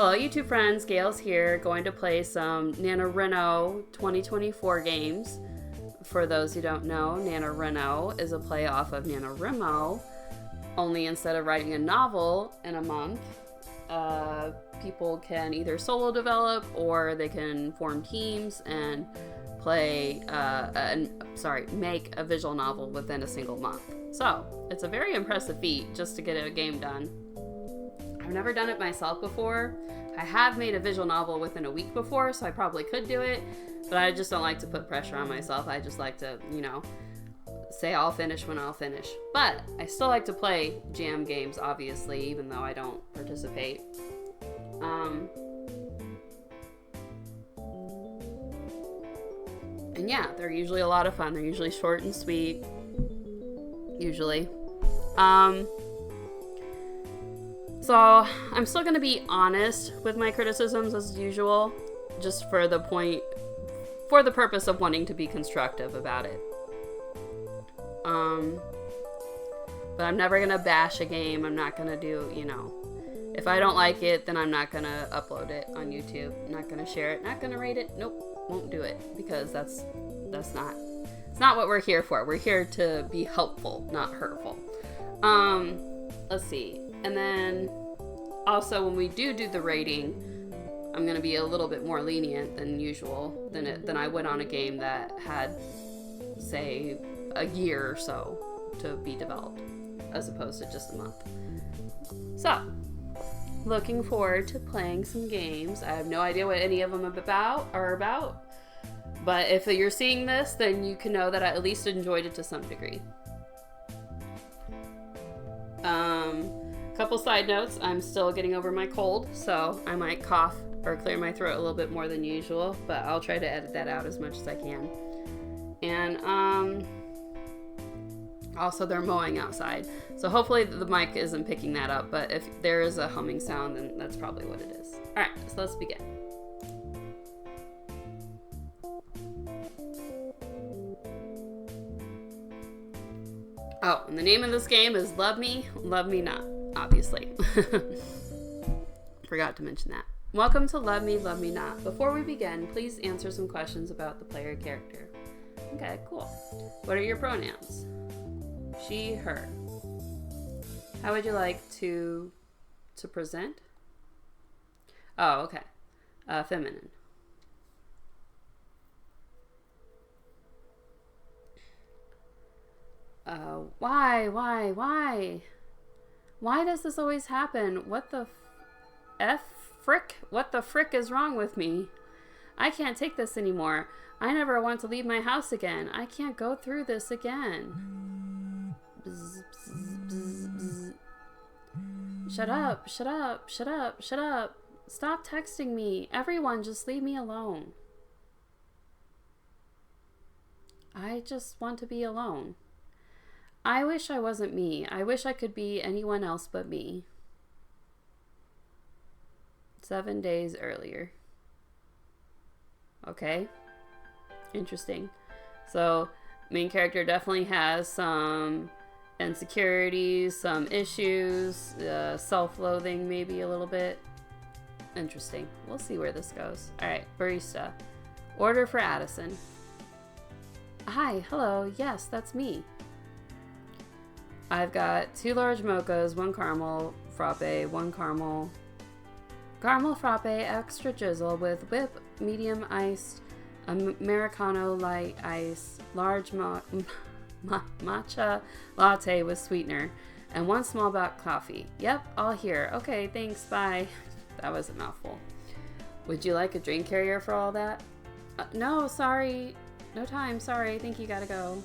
Hello YouTube friends, Gail's here, going to play some Nanoreno 2024 games. For those who don't know, Nanoreno is a play off of NaNoWriMo, only instead of writing a novel in a month, people can either solo develop or they can form teams and make a visual novel within a single month. So, it's a very impressive feat just to get a game done. I've never done it myself before. I have made a visual novel within a week before, so I probably could do it, but I just don't like to put pressure on myself. I just like to, say I'll finish when I'll finish. But I still like to play jam games, obviously, even though I don't participate. And yeah, they're usually a lot of fun. They're usually short and sweet. Usually. So I'm still going to be honest with my criticisms as usual, just for the purpose of wanting to be constructive about it. But I'm never going to bash a game. I'm not going to do, if I don't like it, then I'm not going to upload it on YouTube. I'm not going to share it. Not going to rate it. Nope, won't do it, because it's not what we're here for. We're here to be helpful, not hurtful. Let's see. And then also when we do the rating, I'm going to be a little bit more lenient than usual than I would on a game that had, say, a year or so to be developed, as opposed to just a month. So, looking forward to playing some games. I have no idea what any of them are about, but if you're seeing this, then you can know that I at least enjoyed it to some degree. Couple side notes, I'm still getting over my cold, so I might cough or clear my throat a little bit more than usual, but I'll try to edit that out as much as I can. And also they're mowing outside, so hopefully the mic isn't picking that up, but if there is a humming sound, then that's probably what it is. Alright, so let's begin. Oh, and the name of this game is Love Me, Love Me Not, obviously. Forgot to mention that. Welcome to Love Me, Love Me Not. Before we begin, please answer some questions about the player character. Okay, cool. What are your pronouns? She, her. How would you like to present? Oh, okay. Feminine. Why? Why does this always happen? What the frick? What the frick is wrong with me? I can't take this anymore. I never want to leave my house again. I can't go through this again. Bzz, bzz, bzz, bzz. Shut up. Stop texting me. Everyone, just leave me alone. I just want to be alone. I wish I wasn't me. I wish I could be anyone else but me. 7 days earlier. Okay. Interesting. So, main character definitely has some insecurities, some issues, self-loathing maybe a little bit. Interesting. We'll see where this goes. Alright, barista. Order for Addison. Hi, hello. Yes, that's me. I've got 2 large mochas, 1 caramel frappe, 1 caramel frappe, extra drizzle with whip, medium iced, Americano light ice, large matcha latte with sweetener, and 1 small black coffee. Yep, all here. Okay, thanks, bye. That was a mouthful. Would you like a drink carrier for all that? No, sorry. No time, sorry. I think you gotta go.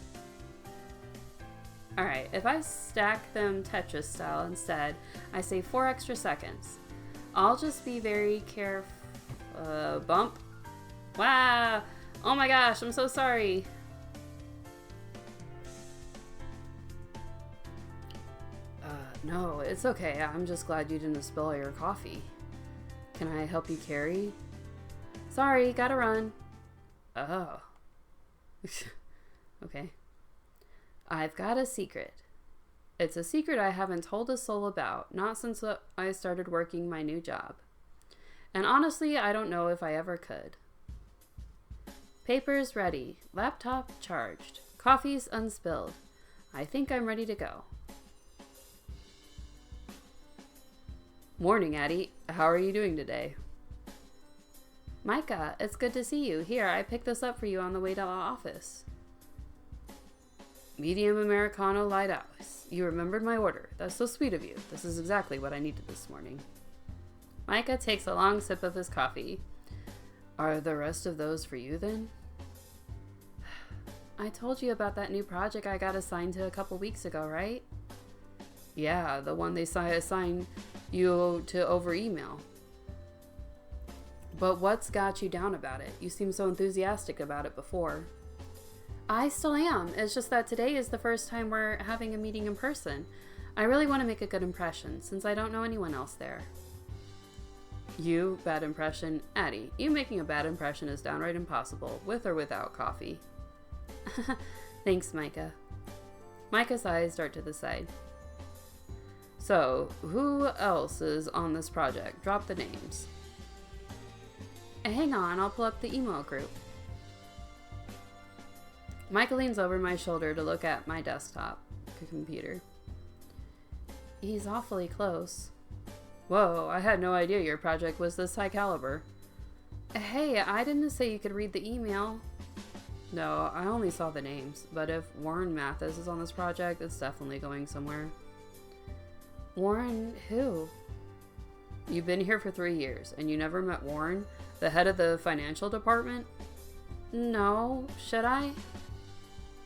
Alright, if I stack them Tetris style instead, I say 4 extra seconds. I'll just be very careful. Bump. Wow! Oh my gosh, I'm so sorry. No, it's okay. I'm just glad you didn't spill your coffee. Can I help you carry? Sorry, gotta run. Oh. Okay. I've got a secret. It's a secret I haven't told a soul about, not since I started working my new job. And honestly, I don't know if I ever could. Papers ready. Laptop charged. Coffee's unspilled. I think I'm ready to go. Morning, Addie. How are you doing today? Micah, it's good to see you. Here, I picked this up for you on the way to the office. Medium Americano light ice. You remembered my order. That's so sweet of you. This is exactly what I needed this morning. Micah takes a long sip of his coffee. Are the rest of those for you then? I told you about that new project I got assigned to a couple weeks ago, right? Yeah, the one they assigned you to over email. But what's got you down about it? You seemed so enthusiastic about it before. I still am. It's just that today is the first time we're having a meeting in person. I really want to make a good impression, since I don't know anyone else there. You, bad impression. Addie, you making a bad impression is downright impossible, with or without coffee. Thanks, Micah. Micah's eyes dart to the side. So, who else is on this project? Drop the names. Hang on, I'll pull up the email group. Micah leans over my shoulder to look at my desktop computer. He's awfully close. Whoa, I had no idea your project was this high caliber. Hey, I didn't say you could read the email. No, I only saw the names, but if Warren Mathis is on this project, it's definitely going somewhere. Warren who? You've been here for 3 years, and you never met Warren, the head of the financial department? No, should I?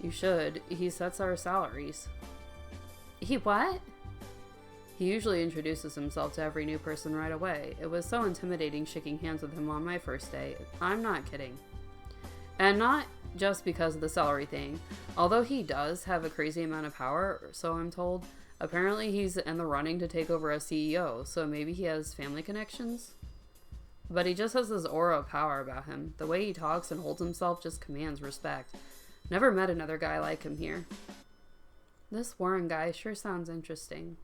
You should. He sets our salaries. He what? He usually introduces himself to every new person right away. It was so intimidating shaking hands with him on my first day. I'm not kidding. And not just because of the salary thing. Although he does have a crazy amount of power, so I'm told. Apparently he's in the running to take over as CEO, so maybe he has family connections? But he just has this aura of power about him. The way he talks and holds himself just commands respect. Never met another guy like him here. This Warren guy sure sounds interesting.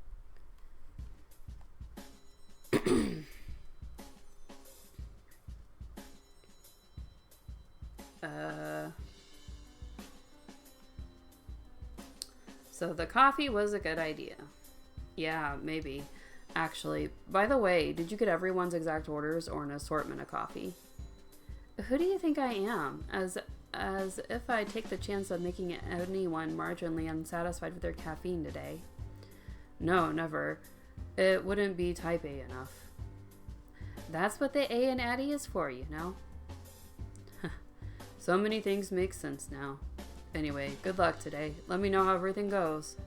So the coffee was a good idea. Yeah, maybe. Actually, by the way, did you get everyone's exact orders or an assortment of coffee? Who do you think I am? As if I take the chance of making anyone marginally unsatisfied with their caffeine today. No, never. It wouldn't be type A enough. That's what the A in Addie is for, you know? So many things make sense now. Anyway, good luck today. Let me know how everything goes.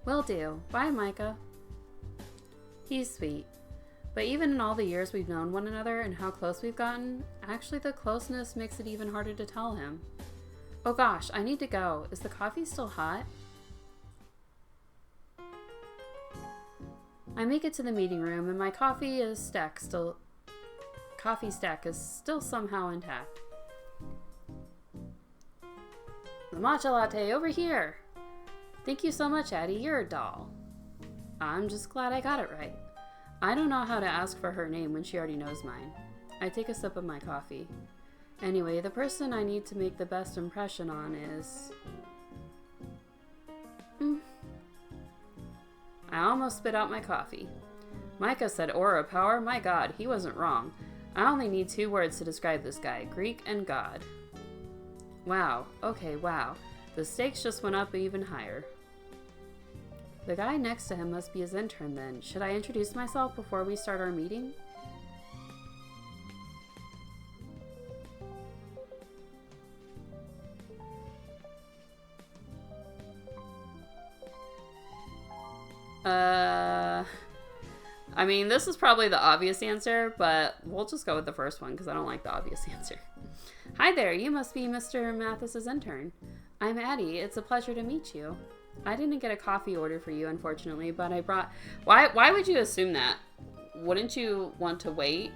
Will do. Bye, Micah. He's sweet. But even in all the years we've known one another and how close we've gotten, actually the closeness makes it even harder to tell him. Oh gosh, I need to go. Is the coffee still hot? I make it to the meeting room and my coffee stack is still somehow intact. The matcha latte over here. Thank you so much, Addie. You're a doll. I'm just glad I got it right. I don't know how to ask for her name when she already knows mine. I take a sip of my coffee. Anyway, the person I need to make the best impression on is... I almost spit out my coffee. Micah said aura power. My god, he wasn't wrong. I only need 2 words to describe this guy. Greek and God. Wow. Okay, wow. The stakes just went up even higher. The guy next to him must be his intern then. Should I introduce myself before we start our meeting? I mean, this is probably the obvious answer, but we'll just go with the first one because I don't like the obvious answer. Hi there, you must be Mr. Mathis's intern. I'm Addie. It's a pleasure to meet you. I didn't get a coffee order for you, unfortunately, but I brought... Why would you assume that? Wouldn't you want to wait?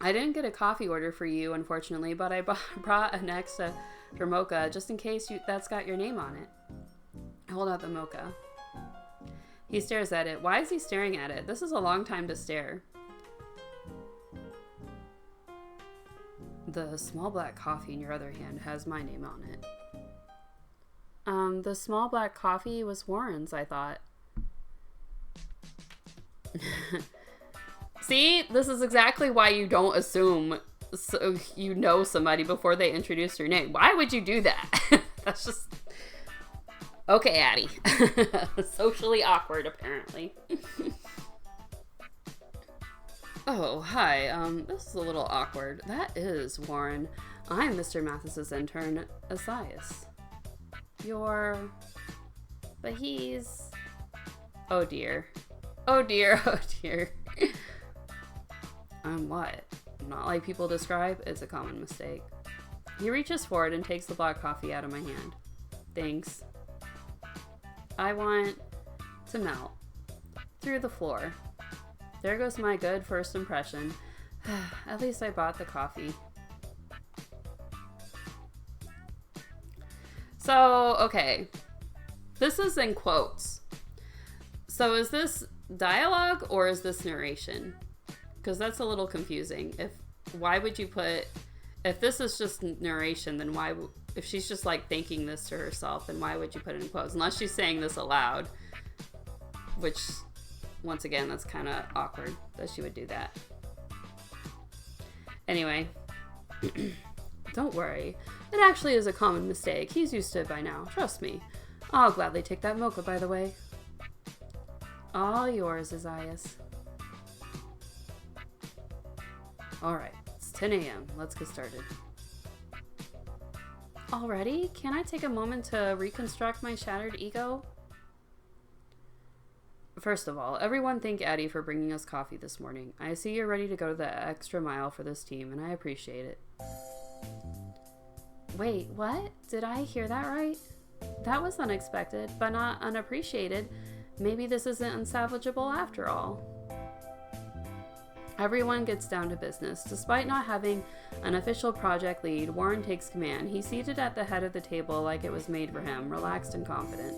I didn't get a coffee order for you, unfortunately, but I brought an extra mocha just in case that's got your name on it. I hold out the mocha. He stares at it. Why is he staring at it? This is a long time to stare. The small black coffee in your other hand has my name on it. The small black coffee was Warren's, I thought. See, this is exactly why you don't assume you know somebody before they introduce your name. Why would you do that? That's just... Okay, Addie. Socially awkward, apparently. Oh, hi. This is a little awkward. That is Warren. I'm Mr. Mathis's intern, Asias. But he's... Oh dear. Oh dear, oh dear. What? Not like people describe? It's a common mistake. He reaches forward and takes the black coffee out of my hand. Thanks. I want to melt. Through the floor. There goes my good first impression. At least I bought the coffee. So, okay. This is in quotes. So is this dialogue or is this narration? Because that's a little confusing. Why would you put... If this is just narration, then why... If she's just like thinking this to herself, then why would you put it in quotes? Unless she's saying this aloud. Which, once again, that's kind of awkward that she would do that. Anyway. Don't worry. It actually is a common mistake. He's used to it by now. Trust me. I'll gladly take that mocha, by the way. All yours, Asias. Alright, it's 10 a.m. Let's get started. Already? Can I take a moment to reconstruct my shattered ego? First of all, everyone thank Addie for bringing us coffee this morning. I see you're ready to go the extra mile for this team, and I appreciate it. Wait, what? Did I hear that right? That was unexpected, but not unappreciated. Maybe this isn't unsalvageable after all. Everyone gets down to business. Despite not having an official project lead, Warren takes command. He's seated at the head of the table like it was made for him, relaxed and confident.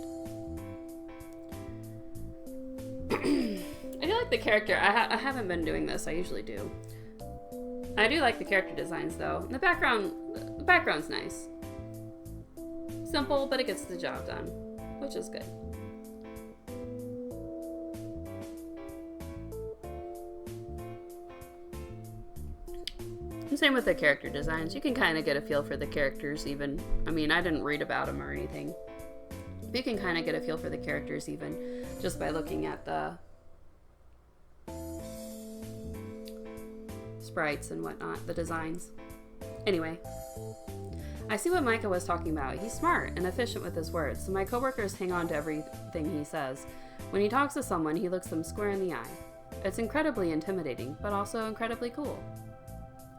I do like the character. I haven't been doing this. I usually do. I do like the character designs, though. The background's nice. Simple, but it gets the job done, which is good. Same with the character designs. You can kind of get a feel for the characters even. I mean, I didn't read about them or anything. You can kind of get a feel for the characters even just by looking at the sprites and whatnot, the designs. Anyway, I see what Micah was talking about. He's smart and efficient with his words, so my coworkers hang on to everything he says. When he talks to someone, he looks them square in the eye. It's incredibly intimidating, but also incredibly cool.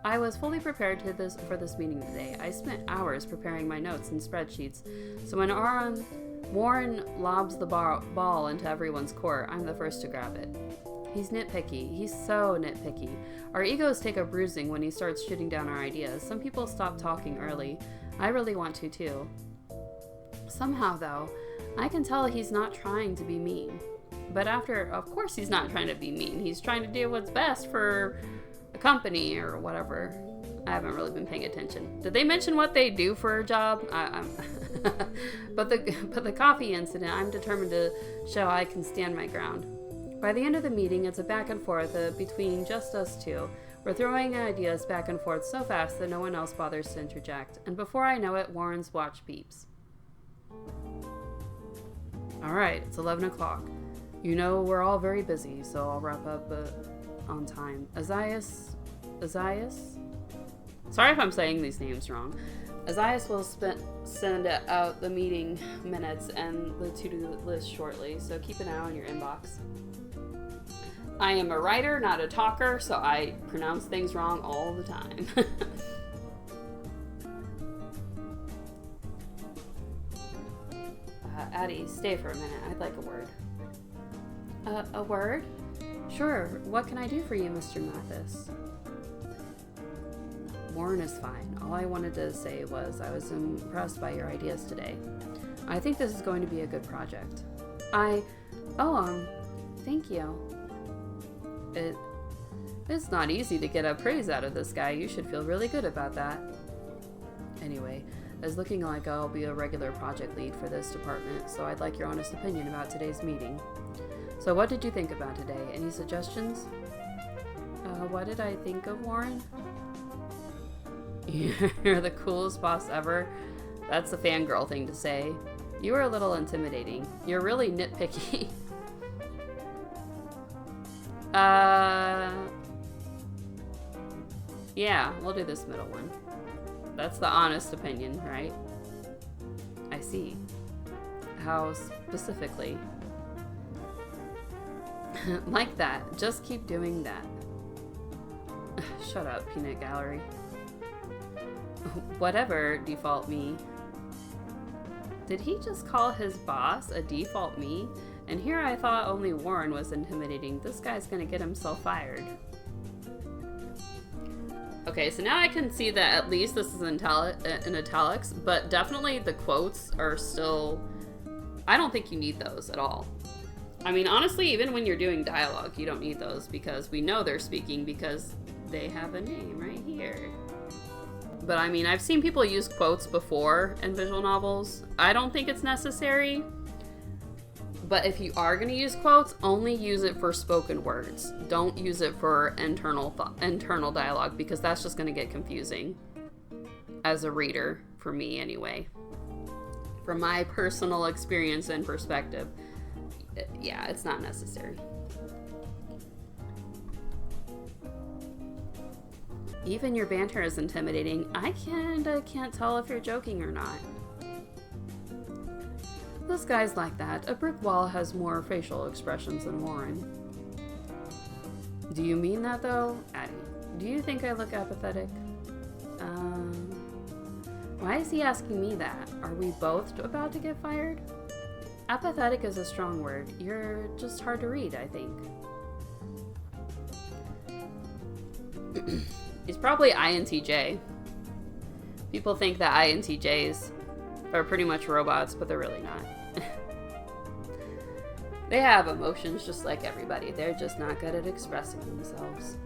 I was fully prepared for this meeting today. I spent hours preparing my notes and spreadsheets, so when Warren lobs the ball into everyone's court, I'm the first to grab it. He's nitpicky. He's so nitpicky. Our egos take a bruising when he starts shooting down our ideas. Some people stop talking early. I really want to too. Somehow, though, I can tell he's not trying to be mean. But of course he's not trying to be mean. He's trying to do what's best for the company or whatever. I haven't really been paying attention. Did they mention what they do for a job? But the coffee incident, I'm determined to show I can stand my ground. By the end of the meeting, it's a back and forth between just us two. We're throwing ideas back and forth so fast that no one else bothers to interject. And before I know it, Warren's watch beeps. Alright, it's 11 o'clock. You know, we're all very busy, so I'll wrap up on time. Asias? Sorry if I'm saying these names wrong. Asias will send out the meeting minutes and the to-do list shortly, so keep an eye on your inbox. I am a writer, not a talker, so I pronounce things wrong all the time. Addie, stay for a minute. I'd like a word. A word? Sure. What can I do for you, Mr. Mathis? Warren is fine. All I wanted to say was I was impressed by your ideas today. I think this is going to be a good project. I Oh, thank you. It's not easy to get a praise out of this guy. You should feel really good about that. Anyway, it's looking like I'll be a regular project lead for this department, so I'd like your honest opinion about today's meeting. So what did you think about today? Any suggestions? What did I think of, Warren? You're the coolest boss ever. That's a fangirl thing to say. You were a little intimidating. You're really nitpicky. Yeah, we'll do this middle one. That's the honest opinion, right? I see. How specifically? Like that. Just keep doing that. Shut up, peanut gallery. Whatever, default me. Did he just call his boss a default me? And here I thought only Warren was intimidating. This guy's gonna get himself fired. Okay, so now I can see that at least this is in italics, but definitely the quotes are still... I don't think you need those at all. I mean, honestly, even when you're doing dialogue, you don't need those because we know they're speaking because they have a name right here. But I mean, I've seen people use quotes before in visual novels. I don't think it's necessary. But if you are going to use quotes, only use it for spoken words. Don't use it for internal dialogue because that's just going to get confusing as a reader, for me anyway. From my personal experience and perspective, yeah, it's not necessary. Even your banter is intimidating. I can't tell if you're joking or not. This guy's like that. A brick wall has more facial expressions than Warren. Do you mean that though? Addie, do you think I look apathetic? Why is he asking me that? Are we both about to get fired? Apathetic is a strong word. You're just hard to read, I think. He's probably INTJ. People think that INTJs are pretty much robots, but they're really not. They have emotions just like everybody. They're just not good at expressing themselves.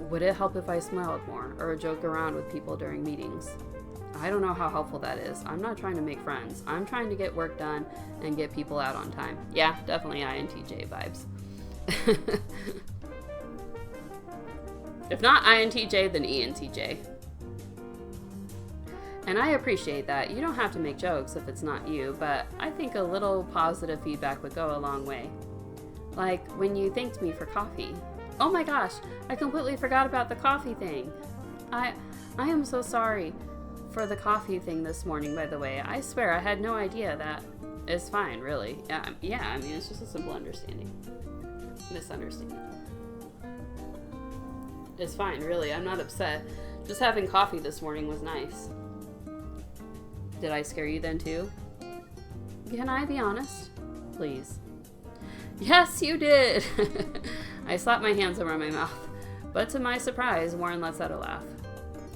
Would it help if I smiled more or joke around with people during meetings? I don't know how helpful that is. I'm not trying to make friends. I'm trying to get work done and get people out on time. Yeah, definitely INTJ vibes. If not INTJ, then ENTJ. And I appreciate that. You don't have to make jokes if it's not you, but I think a little positive feedback would go a long way. Like when you thanked me for coffee. Oh my gosh, I completely forgot about the coffee thing. I am so sorry for the coffee thing this morning, by the way. I swear I had no idea that. It's fine, really. Yeah, I mean, it's just a simple misunderstanding. It's fine, really. I'm not upset. Just having coffee this morning was nice. Did I scare you then too? Can I be honest? Please. Yes, you did! I slapped my hands over my mouth. But to my surprise, Warren lets out a laugh.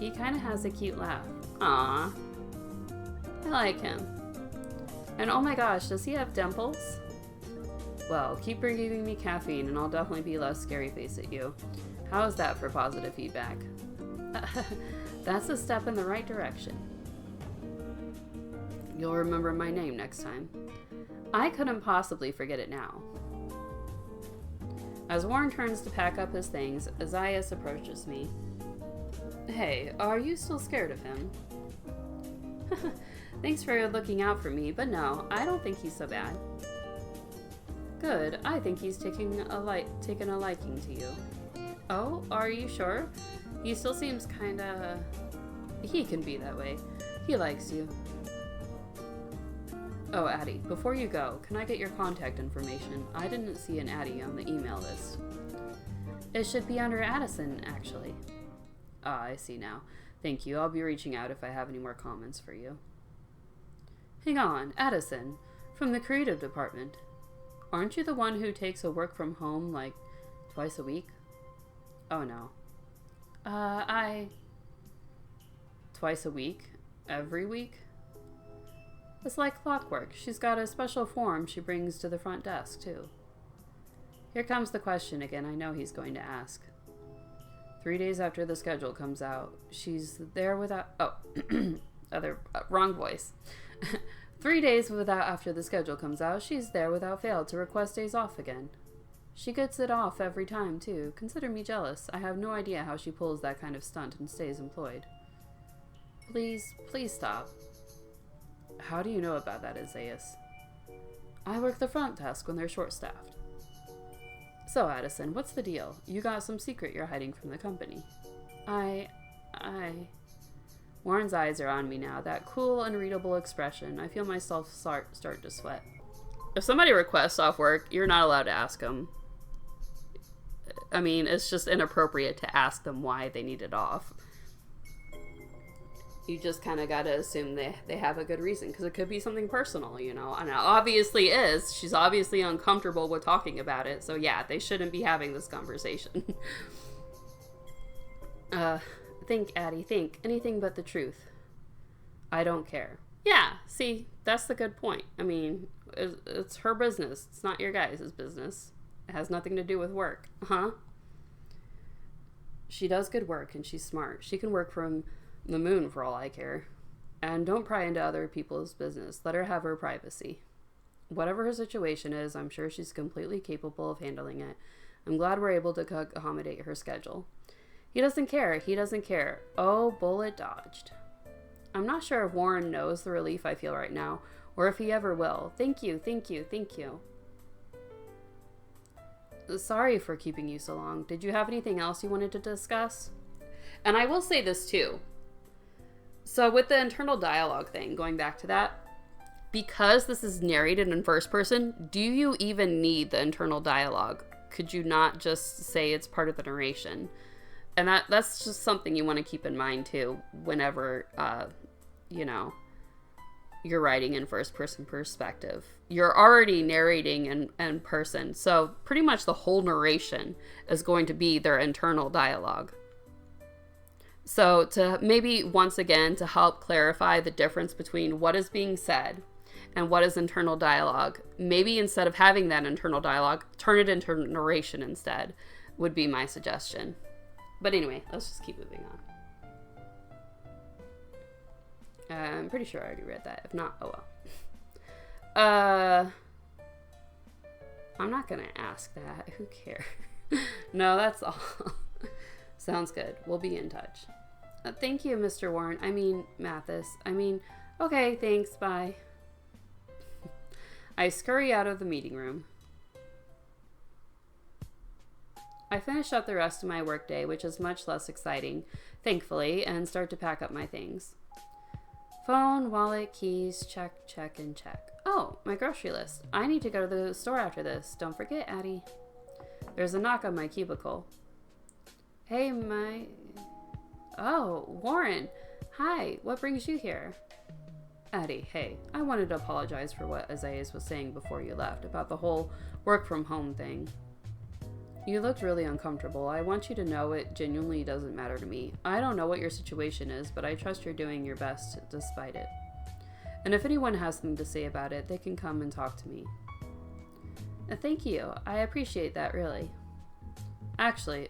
He kind of has a cute laugh. Aww. I like him. And oh my gosh, does he have dimples? Well, keep giving me caffeine and I'll definitely be less scary face at you. How's that for positive feedback? That's a step in the right direction. You'll remember my name next time. I couldn't possibly forget it now. As Warren turns to pack up his things, Isaias approaches me. Hey, are you still scared of him? Thanks for looking out for me, but no, I don't think he's so bad. Good, I think he's taken a liking to you. Oh, are you sure? He still seems kinda... He can be that way. He likes you. Oh, Addie, before you go, can I get your contact information? I didn't see an Addie on the email list. It should be under Addison, actually. Ah, I see now. Thank you. I'll be reaching out if I have any more comments for you. Hang on, Addison, from the creative department. Aren't you the one who takes a work from home, like, twice a week? Oh, no. Twice a week? Every week? It's like clockwork. She's got a special form she brings to the front desk, too. Here comes the question again I know he's going to ask. 3 days after the schedule comes out, she's there without... Oh, wrong voice. 3 days after the schedule comes out, she's there without fail to request days off again. She gets it off every time, too. Consider me jealous. I have no idea how she pulls that kind of stunt and stays employed. Please stop. How do you know about that, Isaias? I work the front desk when they're short-staffed. So, Addison, what's the deal? You got some secret you're hiding from the company. Warren's eyes are on me now. That cool, unreadable expression. I feel myself start to sweat. If somebody requests off work, you're not allowed to ask them. I mean, it's just inappropriate to ask them why they need it off. You just kind of got to assume they have a good reason, because it could be something personal, you know. And it obviously is. She's obviously uncomfortable with talking about it. So yeah, they shouldn't be having this conversation. Think, Addie, think. Anything but the truth. I don't care. Yeah, see, that's the good point. I mean, it's her business. It's not your guys' business. It has nothing to do with work. Huh? She does good work, and she's smart. She can work from the moon for all I care. And don't pry into other people's business. Let her have her privacy. Whatever her situation is, I'm sure she's completely capable of handling it. I'm glad we're able to accommodate her schedule. He doesn't care. He doesn't care. Oh, bullet dodged. I'm not sure if Warren knows the relief I feel right now, or if he ever will. Thank you, thank you, thank you. Sorry for keeping you so long. Did you have anything else you wanted to discuss? And I will say this too. So with the internal dialogue thing, going back to that, because this is narrated in first person, do you even need the internal dialogue? Could you not just say it's part of the narration? And that's just something you want to keep in mind too, whenever, you're writing in first person perspective. You're already narrating in person, so pretty much the whole narration is going to be their internal dialogue. So to maybe once again to help clarify the difference between what is being said and what is internal dialogue, maybe instead of having that internal dialogue, turn it into narration instead, would be my suggestion. But anyway, let's just keep moving on. I'm pretty sure I already read that. If not, oh well. I'm not gonna ask that. Who cares? No, that's all. Sounds good. We'll be in touch. Thank you, Mr. Warren. Mathis. Okay, thanks. Bye. I scurry out of the meeting room. I finish up the rest of my workday, which is much less exciting, thankfully, and start to pack up my things. Phone, wallet, keys, check, and check. Oh, my grocery list. I need to go to the store after this. Don't forget, Addie. There's a knock on my cubicle. Hey, Oh, Warren. Hi, what brings you here? Addie, hey, I wanted to apologize for what Isaias was saying before you left about the whole work from home thing. You looked really uncomfortable. I want you to know it genuinely doesn't matter to me. I don't know what your situation is, but I trust you're doing your best despite it. And if anyone has something to say about it, they can come and talk to me. Thank you. I appreciate that, really. Actually,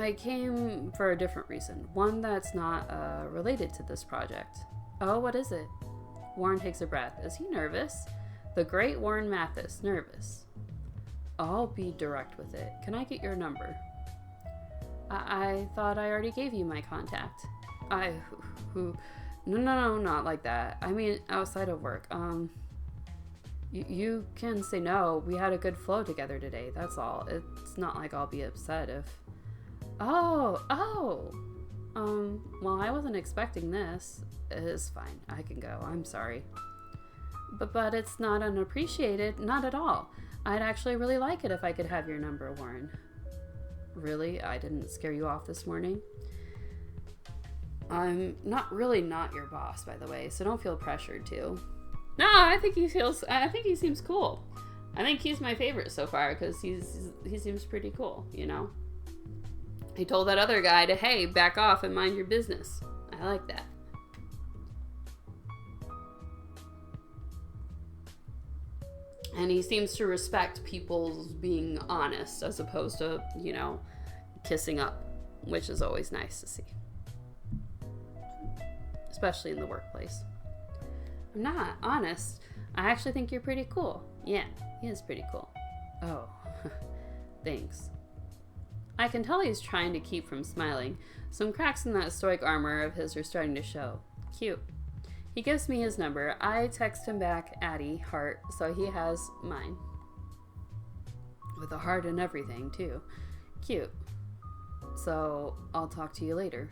I came for a different reason. One that's not related to this project. Oh, what is it? Warren takes a breath. Is he nervous? The great Warren Mathis, nervous. I'll be direct with it. Can I get your number? I thought I already gave you my contact. No, not like that. I mean, outside of work. You can say no. We had a good flow together today. That's all. It's not like I'll be upset if... Oh. Well, I wasn't expecting this. It's fine. I can go. I'm sorry. But it's not unappreciated. Not at all. I'd actually really like it if I could have your number, Warren. Really? I didn't scare you off this morning? I'm not your boss, by the way, so don't feel pressured to. No, I think he seems cool. I think he's my favorite so far because he seems pretty cool, you know? He told that other guy to, hey, back off and mind your business. I like that. And he seems to respect people's being honest as opposed to, you know, kissing up, which is always nice to see. Especially in the workplace. I'm not honest. I actually think you're pretty cool. Yeah, he is pretty cool. Oh, thanks. I can tell he's trying to keep from smiling. Some cracks in that stoic armor of his are starting to show. Cute. He gives me his number. I text him back, Addie, heart, so he has mine. With a heart and everything, too. Cute. So, I'll talk to you later.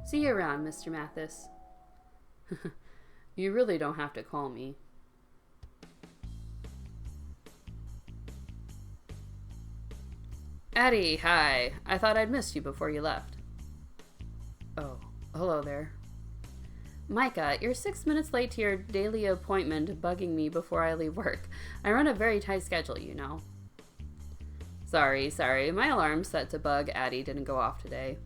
See you around, Mr. Mathis. You really don't have to call me. Addie, hi. I thought I'd missed you before you left. Oh, hello there. Micah, you're 6 minutes late to your daily appointment, bugging me before I leave work. I run a very tight schedule, you know. Sorry. My alarm set to bug Addie didn't go off today.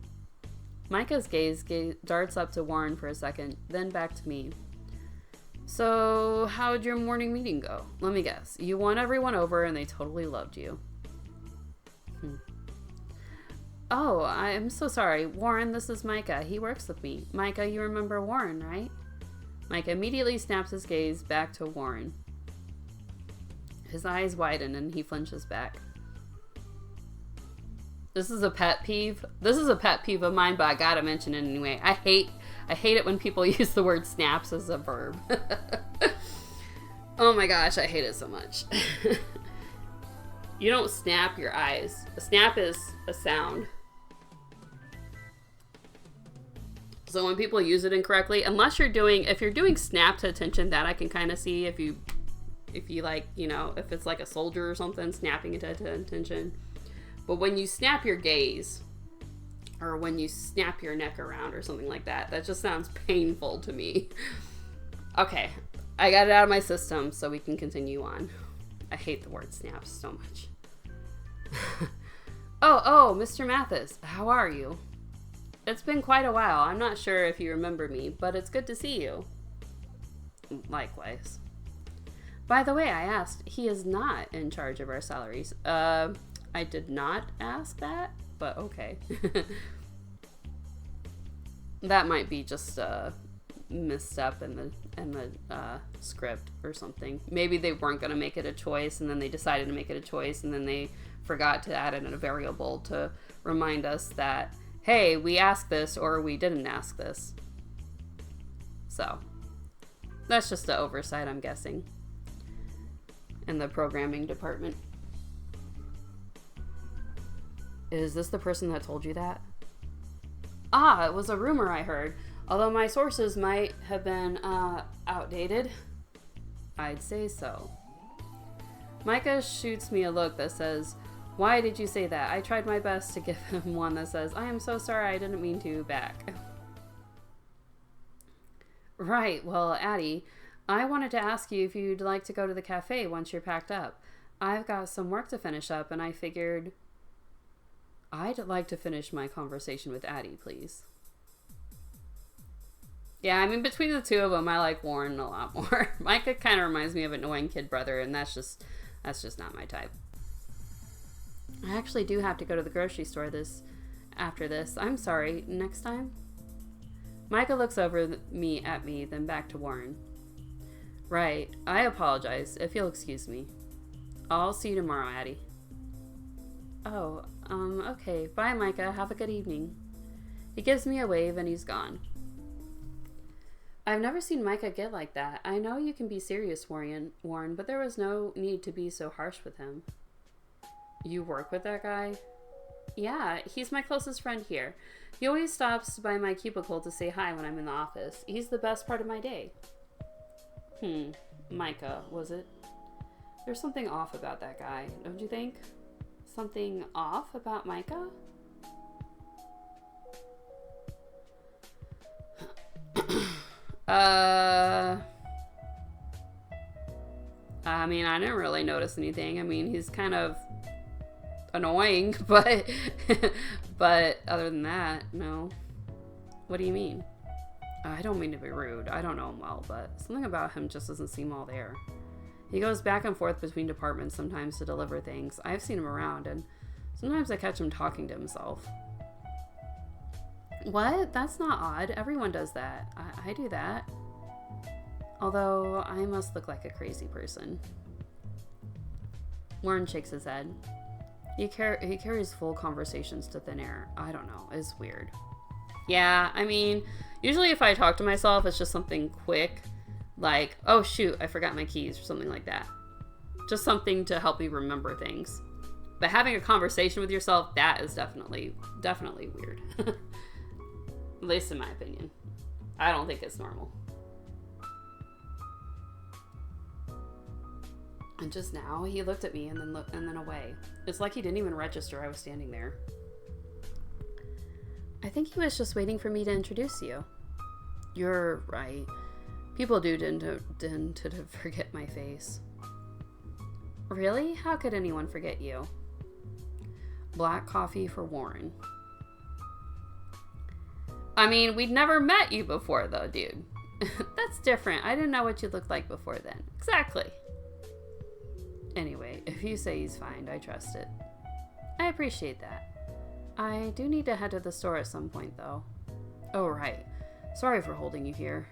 Micah's gaze darts up to Warren for a second, then back to me. So, how'd your morning meeting go? Let me guess. You won everyone over and they totally loved you. Oh, I'm so sorry. Warren, this is Micah. He works with me. Micah, you remember Warren, right? Micah immediately snaps his gaze back to Warren. His eyes widen and he flinches back. This is a pet peeve. This is a pet peeve of mine, but I gotta mention it anyway. I hate it when people use the word snaps as a verb. Oh my gosh, I hate it so much. You don't snap your eyes. A snap is a sound. So when people use it incorrectly, if you're doing snap to attention, that I can kind of see if you like, you know, if it's like a soldier or something, snapping it to attention. But when you snap your gaze, or when you snap your neck around or something like that, that just sounds painful to me. Okay, I got it out of my system so we can continue on. I hate the word snaps so much. Oh, Mr. Mathis, how are you? It's been quite a while. I'm not sure if you remember me, but it's good to see you. Likewise. By the way, I asked, he is not in charge of our salaries. I did not ask that, but okay. That might be just a misstep in the script or something. Maybe they weren't going to make it a choice, and then they decided to make it a choice, and then they forgot to add in a variable to remind us that, hey, we asked this or we didn't ask this. So, that's just an oversight, I'm guessing, in the programming department. Is this the person that told you that? Ah, it was a rumor I heard. Although my sources might have been, outdated. I'd say so. Micah shoots me a look that says, why did you say that? I tried my best to give him one that says, I am so sorry, I didn't mean to, back. Right, well, Addie, I wanted to ask you if you'd like to go to the cafe once you're packed up. I've got some work to finish up, and I figured I'd like to finish my conversation with Addie, please. Yeah, I mean, between the two of them, I like Warren a lot more. Micah kind of reminds me of an annoying kid brother, and that's just not my type. I actually do have to go to the grocery store after this. I'm sorry. Next time? Micah looks over at me, then back to Warren. Right. I apologize. If you'll excuse me. I'll see you tomorrow, Addie. Oh, okay. Bye, Micah. Have a good evening. He gives me a wave and he's gone. I've never seen Micah get like that. I know you can be serious, Warren, but there was no need to be so harsh with him. You work with that guy? Yeah, he's my closest friend here. He always stops by my cubicle to say hi when I'm in the office. He's the best part of my day. Micah, was it? There's something off about that guy, don't you think? Something off about Micah? I mean, I didn't really notice anything. I mean, he's kind of annoying, but other than that, no. What do you mean? I don't mean to be rude. I don't know him well, but something about him just doesn't seem all there. He goes back and forth between departments sometimes to deliver things. I've seen him around, and sometimes I catch him talking to himself. What? That's not odd. Everyone does that. I do that. Although, I must look like a crazy person. Warren shakes his head. He carries full conversations to thin air. I don't know. It's weird. Yeah, I mean, usually if I talk to myself, it's just something quick. Like, oh shoot, I forgot my keys or something like that. Just something to help you remember things. But having a conversation with yourself, that is definitely weird. At least in my opinion. I don't think it's normal. And just now, he looked at me and then away. It's like he didn't even register I was standing there. I think he was just waiting for me to introduce you. You're right. People do tend to forget my face. Really? How could anyone forget you? Black coffee for Warren. I mean, we'd never met you before, though, dude. That's different. I didn't know what you looked like before then. Exactly. Anyway, if you say he's fine, I trust it. I appreciate that. I do need to head to the store at some point, though. Oh, right. Sorry for holding you here.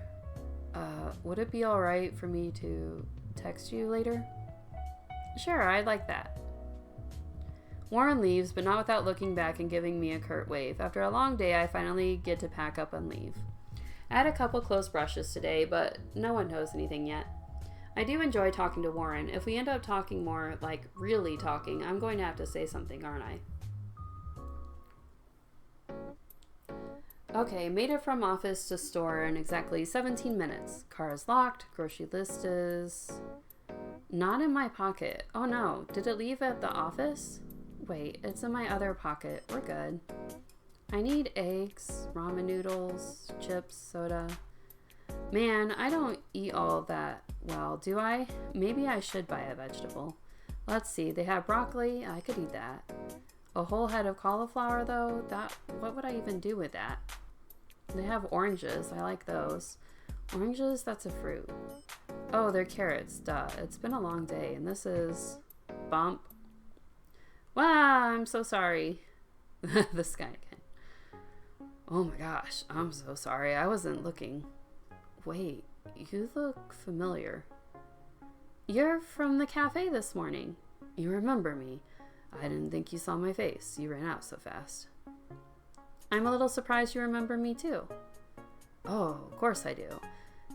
Would it be alright for me to text you later? Sure, I'd like that. Warren leaves, but not without looking back and giving me a curt wave. After a long day, I finally get to pack up and leave. I had a couple close brushes today, but no one knows anything yet. I do enjoy talking to Warren. If we end up talking more, like really talking, I'm going to have to say something, aren't I? Okay, made it from office to store in exactly 17 minutes. Car is locked. Grocery list is not in my pocket. Oh no, did it leave at the office? Wait, it's in my other pocket. We're good. I need eggs, ramen noodles, chips, soda. Man, I don't eat all of that well, do I? Maybe I should buy a vegetable. Let's see, they have broccoli. I could eat that. A whole head of cauliflower, though? What would I even do with that? They have oranges. I like those. Oranges? That's a fruit. Oh, they're carrots. Duh. It's been a long day, and this is... Bump. Wow, I'm so sorry. This guy again. Oh my gosh, I'm so sorry. I wasn't looking. Wait, you look familiar. You're from the cafe this morning. You remember me. I didn't think you saw my face. You ran out so fast. I'm a little surprised you remember me too. Oh, of course I do.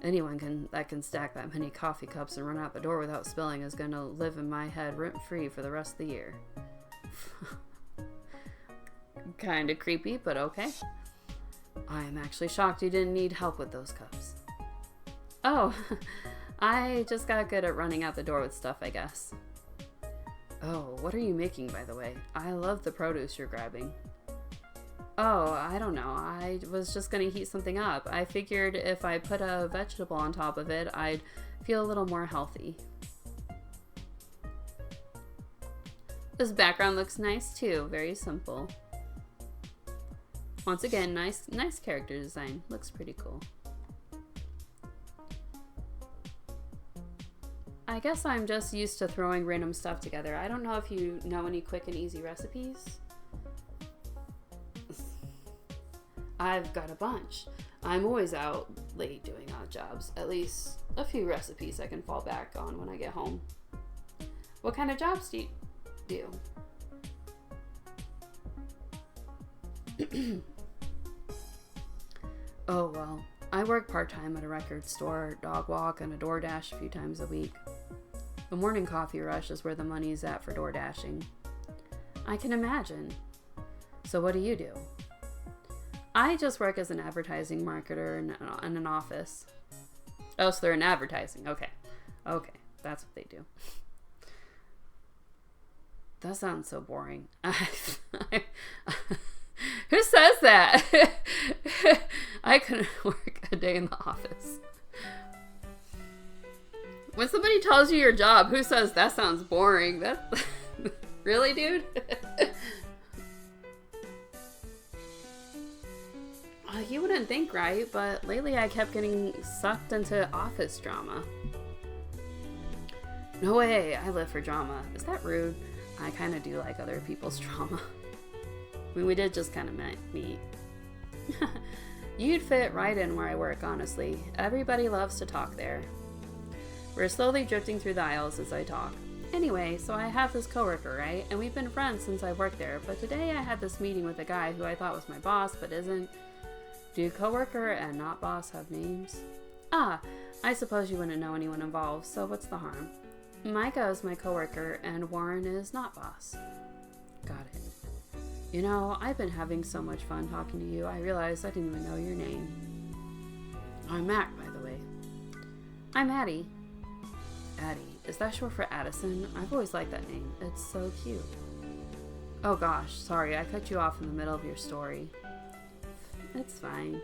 Anyone that can stack that many coffee cups and run out the door without spilling is going to live in my head rent-free for the rest of the year. Kinda creepy, but okay. I'm actually shocked you didn't need help with those cups. Oh, I just got good at running out the door with stuff, I guess. Oh, what are you making, by the way? I love the produce you're grabbing. Oh, I don't know. I was just gonna heat something up. I figured if I put a vegetable on top of it, I'd feel a little more healthy. This background looks nice too. Very simple. Once again, nice character design. Looks pretty cool. I guess I'm just used to throwing random stuff together. I don't know if you know any quick and easy recipes. I've got a bunch. I'm always out late doing odd jobs. At least a few recipes I can fall back on when I get home. What kind of jobs do you do? Oh, well, I work part-time at a record store, dog walk, and a DoorDash a few times a week. The morning coffee rush is where the money's at for door dashing. I can imagine. So what do you do? I just work as an advertising marketer in an office. Oh, so they're in advertising. Okay. Okay, that's what they do. That sounds so boring. Who says that? I couldn't work a day in the office. When somebody tells you your job, who says that sounds boring? That's really, dude? You wouldn't think, right? But lately I kept getting sucked into office drama. No way, I live for drama. Is that rude? I kind of do like other people's drama. I mean, we did just kind of meet. You'd fit right in where I work, honestly. Everybody loves to talk there. We're slowly drifting through the aisles as I talk. Anyway, so I have this coworker, right? And we've been friends since I worked there, but today I had this meeting with a guy who I thought was my boss, but isn't. Do coworker and not boss have names? Ah, I suppose you wouldn't know anyone involved, so what's the harm? Micah is my coworker, and Warren is not boss. Got it. You know, I've been having so much fun talking to you, I realized I didn't even know your name. I'm Mac, by the way. I'm Addie. Addie. Is that short for Addison? I've always liked that name. It's so cute. Oh gosh, sorry, I cut you off in the middle of your story. It's fine.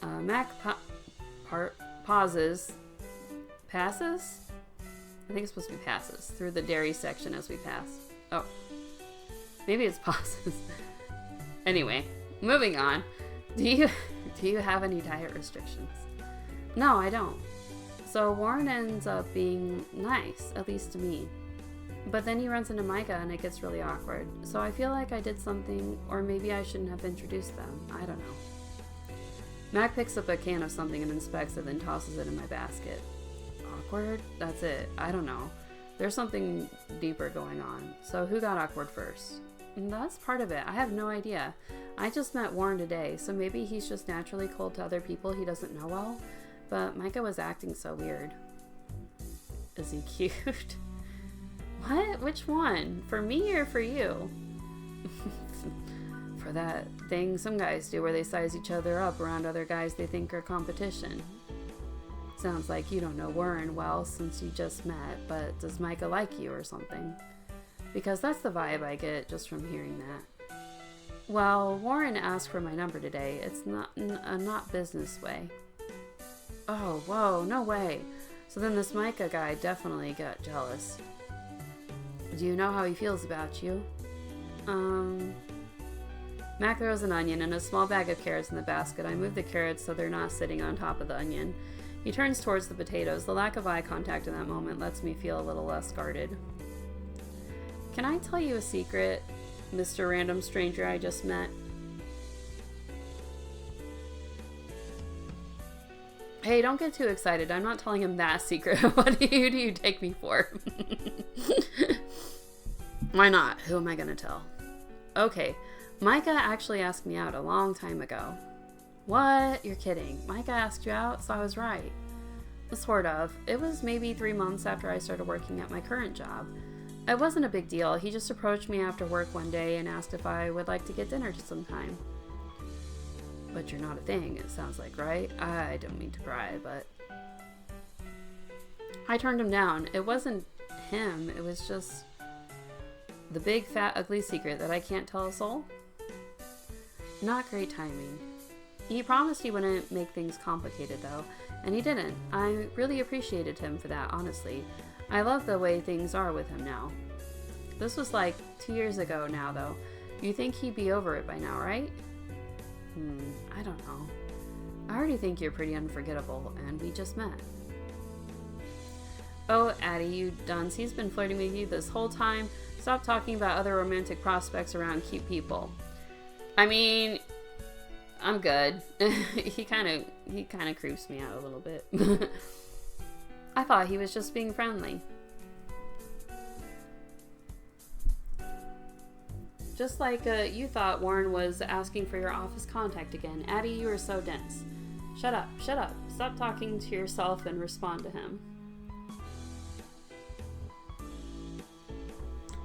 Mac pauses. Passes? I think it's supposed to be passes. Through the dairy section as we pass. Oh. Maybe it's pauses. Anyway, moving on. Do you have any diet restrictions? No, I don't. So Warren ends up being nice, at least to me. But then he runs into Micah and it gets really awkward. So I feel like I did something, or maybe I shouldn't have introduced them. I don't know. Mac picks up a can of something and inspects it, then tosses it in my basket. Awkward? That's it. I don't know. There's something deeper going on. So who got awkward first? And that's part of it. I have no idea. I just met Warren today, so maybe he's just naturally cold to other people he doesn't know well. But Micah was acting so weird. Is he cute? What? Which one? For me or for you? For that thing some guys do where they size each other up around other guys they think are competition. Sounds like you don't know Warren well since you just met, but does Micah like you or something? Because that's the vibe I get just from hearing that. Well, Warren asked for my number today. It's not business way. Oh, whoa, no way. So then this Micah guy definitely got jealous. Do you know how he feels about you? Mac throws an onion and a small bag of carrots in the basket. I move the carrots so they're not sitting on top of the onion. He turns towards the potatoes. The lack of eye contact in that moment lets me feel a little less guarded. Can I tell you a secret, Mr. Random Stranger I just met? Hey, don't get too excited. I'm not telling him that secret. What do you take me for? Why not? Who am I gonna tell? Okay, Micah actually asked me out a long time ago. What? You're kidding. Micah asked you out, so I was right. Sort of. It was maybe 3 months after I started working at my current job. It wasn't a big deal. He just approached me after work one day and asked if I would like to get dinner sometime. But you're not a thing, it sounds like, right? I don't mean to pry, but... I turned him down. It wasn't him. It was just the big, fat, ugly secret that I can't tell a soul. Not great timing. He promised he wouldn't make things complicated, though, and he didn't. I really appreciated him for that, honestly. I love the way things are with him now. This was like 2 years ago now, though. You think he'd be over it by now, right? I don't know. I already think you're pretty unforgettable, and we just met. Oh, Addie, you dunce. He's been flirting with you this whole time. Stop talking about other romantic prospects around cute people. I mean, I'm good. He kind of creeps me out a little bit. I thought he was just being friendly. Just like you thought Warren was asking for your office contact again. Addie, you are so dense. Shut up, shut up. Stop talking to yourself and respond to him.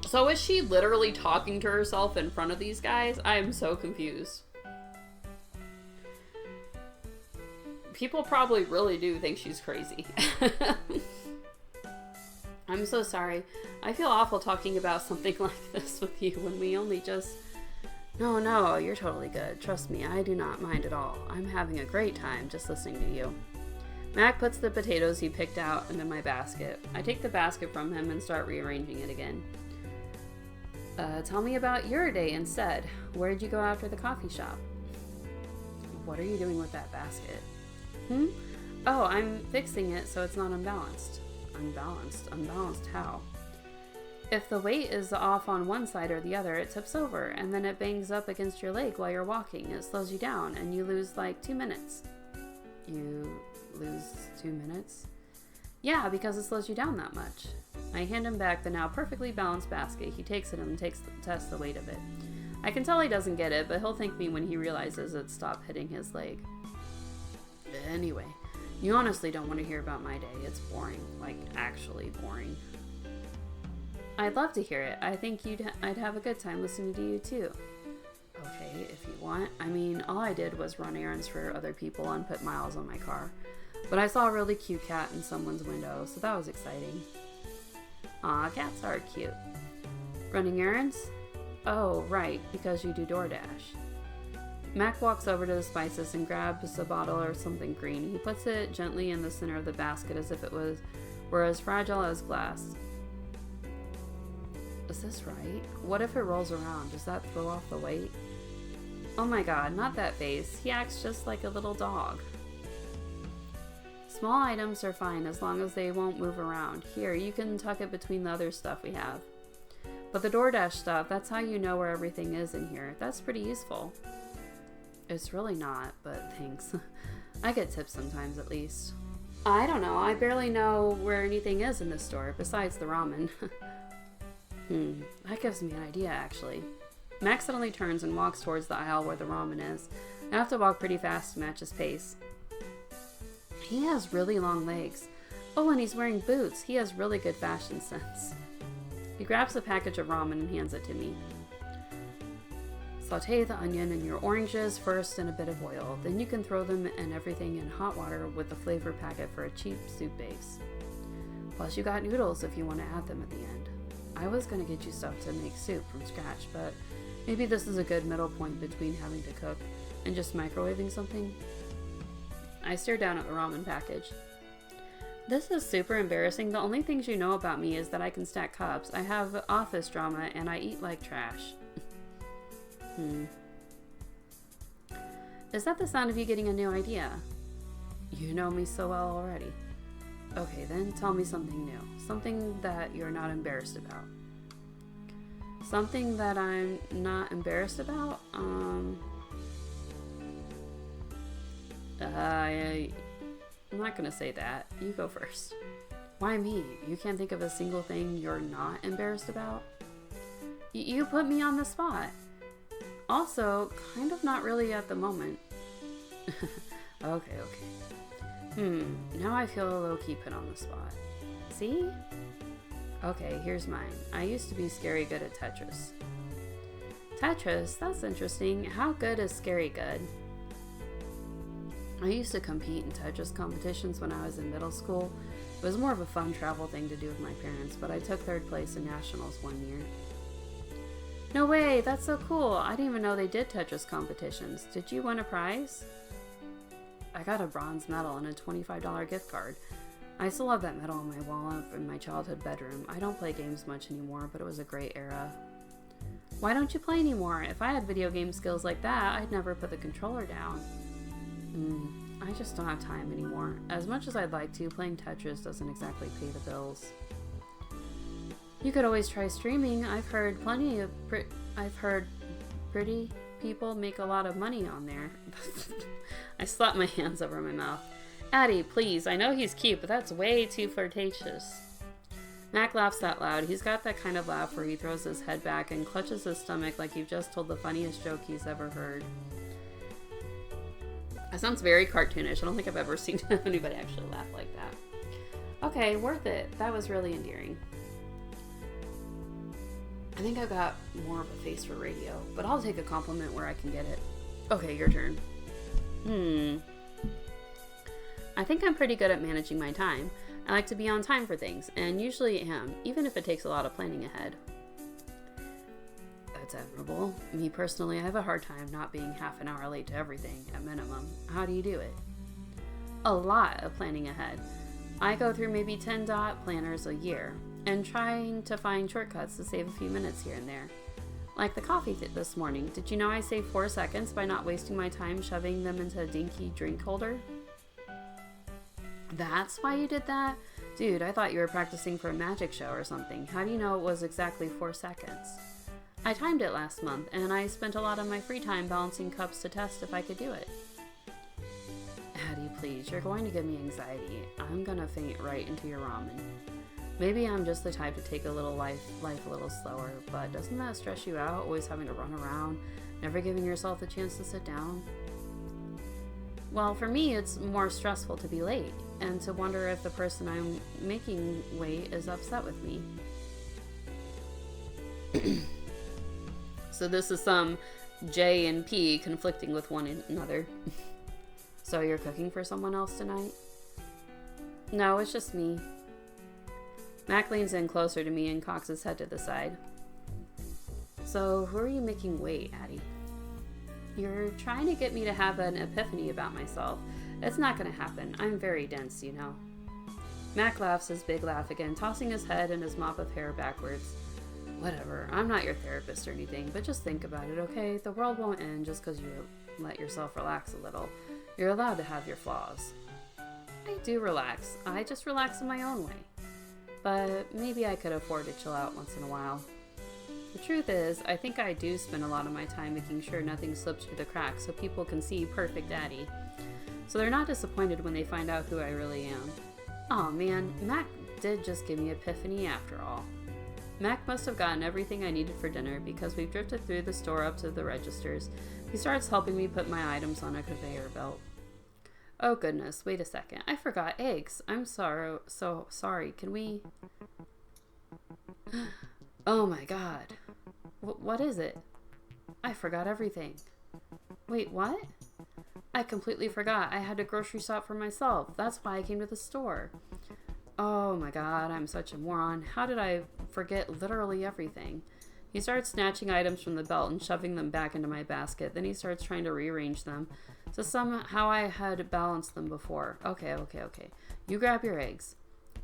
So is she literally talking to herself in front of these guys? I am so confused. People probably really do think she's crazy. I'm so sorry. I feel awful talking about something like this with you when we only just... No, you're totally good. Trust me, I do not mind at all. I'm having a great time just listening to you. Mac puts the potatoes he picked out into my basket. I take the basket from him and start rearranging it again. Tell me about your day instead. Where did you go after the coffee shop? What are you doing with that basket? Oh, I'm fixing it so it's not unbalanced. unbalanced. Unbalanced how? If the weight is off on one side or the other, it tips over, and then it bangs up against your leg while you're walking. It slows you down, and you lose like 2 minutes. You lose 2 minutes? Yeah, because it slows you down that much. I hand him back the now perfectly balanced basket. He takes it and tests the weight of it. I can tell he doesn't get it, but he'll thank me when he realizes it stopped hitting his leg. Anyway, you honestly don't want to hear about my day. It's boring. Like, actually boring. I'd love to hear it. I think I'd have a good time listening to you too. Okay, if you want. I mean, all I did was run errands for other people and put miles on my car. But I saw a really cute cat in someone's window, so that was exciting. Aw, cats are cute. Running errands? Oh, right, because you do DoorDash. Mac walks over to the spices and grabs a bottle or something green. He puts it gently in the center of the basket as if it were as fragile as glass. Is this right? What if it rolls around? Does that throw off the weight? Oh my god, not that face. He acts just like a little dog. Small items are fine as long as they won't move around. Here, you can tuck it between the other stuff we have. But the DoorDash stuff, that's how you know where everything is in here. That's pretty useful. It's really not, but thanks. I get tips sometimes at least. I don't know, I barely know where anything is in this store, besides the ramen. That gives me an idea, actually. Max suddenly turns and walks towards the aisle where the ramen is. I have to walk pretty fast to match his pace. He has really long legs. Oh, and he's wearing boots. He has really good fashion sense. He grabs a package of ramen and hands it to me. Saute the onion and your oranges first in a bit of oil. Then you can throw them and everything in hot water with the flavor packet for a cheap soup base. Plus you got noodles if you want to add them at the end. I was going to get you stuff to make soup from scratch, but maybe this is a good middle point between having to cook and just microwaving something. I stare down at the ramen package. This is super embarrassing. The only things you know about me is that I can stack cups, I have office drama, and I eat like trash. Is that the sound of you getting a new idea? You know me so well already. Okay, then tell me something new. Something that you're not embarrassed about. Something that I'm not embarrassed about? I'm not gonna say that. You go first. Why me? You can't think of a single thing you're not embarrassed about? You put me on the spot. Also, kind of not really at the moment. Okay. Now I feel a low-key put on the spot. See? Okay, here's mine. I used to be scary good at Tetris. Tetris? That's interesting. How good is scary good? I used to compete in Tetris competitions when I was in middle school. It was more of a fun travel thing to do with my parents, but I took 3rd place in nationals one year. No way, that's so cool. I didn't even know they did Tetris competitions. Did you win a prize? I got a bronze medal and a $25 gift card. I still have that medal on my wall up in my childhood bedroom. I don't play games much anymore, but it was a great era. Why don't you play anymore? If I had video game skills like that, I'd never put the controller down. I just don't have time anymore. As much as I'd like to, playing Tetris doesn't exactly pay the bills. You could always try streaming. I've heard pretty people make a lot of money on there. I slapped my hands over my mouth. Addie, please. I know he's cute, but that's way too flirtatious. Mac laughs out loud. He's got that kind of laugh where he throws his head back and clutches his stomach like you've just told the funniest joke he's ever heard. That sounds very cartoonish. I don't think I've ever seen anybody actually laugh like that. Okay, worth it. That was really endearing. I think I've got more of a face for radio, but I'll take a compliment where I can get it. Okay, your turn. I think I'm pretty good at managing my time. I like to be on time for things, and usually am, even if it takes a lot of planning ahead. That's admirable. Me personally, I have a hard time not being half an hour late to everything, at minimum. How do you do it? A lot of planning ahead. I go through maybe 10 dot planners a year, and trying to find shortcuts to save a few minutes here and there. Like the coffee this morning. Did you know I saved 4 seconds by not wasting my time shoving them into a dinky drink holder? That's why you did that? Dude, I thought you were practicing for a magic show or something. How do you know it was exactly 4 seconds? I timed it last month, and I spent a lot of my free time balancing cups to test if I could do it. Addie, please, you're going to give me anxiety. I'm gonna faint right into your ramen. Maybe I'm just the type to take a little life a little slower, but doesn't that stress you out, always having to run around, never giving yourself the chance to sit down? Well, for me, it's more stressful to be late, and to wonder if the person I'm making wait is upset with me. So this is some J and P conflicting with one another. So you're cooking for someone else tonight? No, it's just me. Mac leans in closer to me and cocks his head to the side. So, who are you making wait, Addie? You're trying to get me to have an epiphany about myself. It's not gonna happen. I'm very dense, you know. Mac laughs his big laugh again, tossing his head and his mop of hair backwards. Whatever, I'm not your therapist or anything, but just think about it, okay? The world won't end just because you let yourself relax a little. You're allowed to have your flaws. I do relax. I just relax in my own way. But maybe I could afford to chill out once in a while. The truth is, I think I do spend a lot of my time making sure nothing slips through the cracks so people can see perfect Addie. So they're not disappointed when they find out who I really am. Aw man, Mac did just give me epiphany after all. Mac must have gotten everything I needed for dinner because we've drifted through the store up to the registers. He starts helping me put my items on a conveyor belt. Oh goodness, wait a second. I forgot eggs. I'm so sorry. Can we... Oh my god. What is it? I forgot everything. Wait, what? I completely forgot. I had to grocery shop for myself. That's why I came to the store. Oh my god, I'm such a moron. How did I forget literally everything? He starts snatching items from the belt and shoving them back into my basket. Then he starts trying to rearrange them. So somehow I had balanced them before. Okay. You grab your eggs.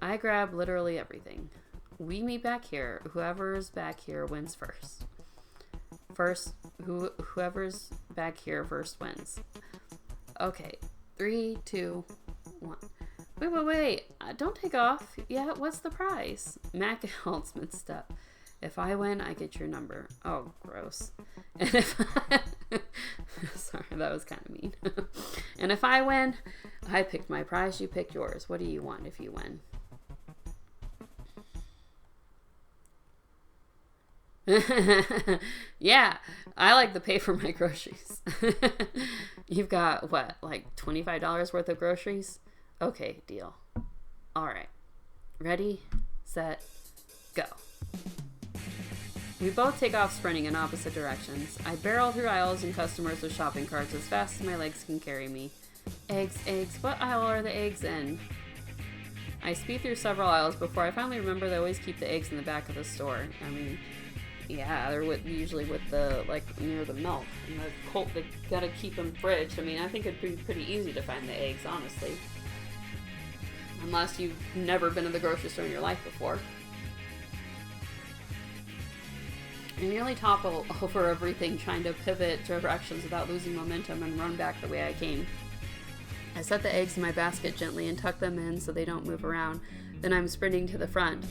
I grab literally everything. We meet back here. Whoever's back here wins first. Whoever's back here first wins. Okay. 3, 2, 1. Wait. Don't take off. Yeah, what's the prize? Mac halts mid-step. If I win, I get your number. Oh, gross. And if sorry, that was kind of mean. And if I win, I picked my prize, you picked yours. What do you want if you win? Yeah, I like to pay for my groceries. You've got, what, like $25 worth of groceries? Okay, deal. All right. Ready, set, go. We both take off sprinting in opposite directions. I barrel through aisles and customers with shopping carts as fast as my legs can carry me. Eggs. What aisle are the eggs in? I speed through several aisles before I finally remember they always keep the eggs in the back of the store. I mean, yeah, they're usually with the, like, near the milk. And the cold, they gotta keep them fridged. I mean, I think it'd be pretty easy to find the eggs, honestly. Unless you've never been to the grocery store in your life before. I nearly topple over everything trying to pivot directions without losing momentum and run back the way I came. I set the eggs in my basket gently and tuck them in so they don't move around. Then I'm sprinting to the front.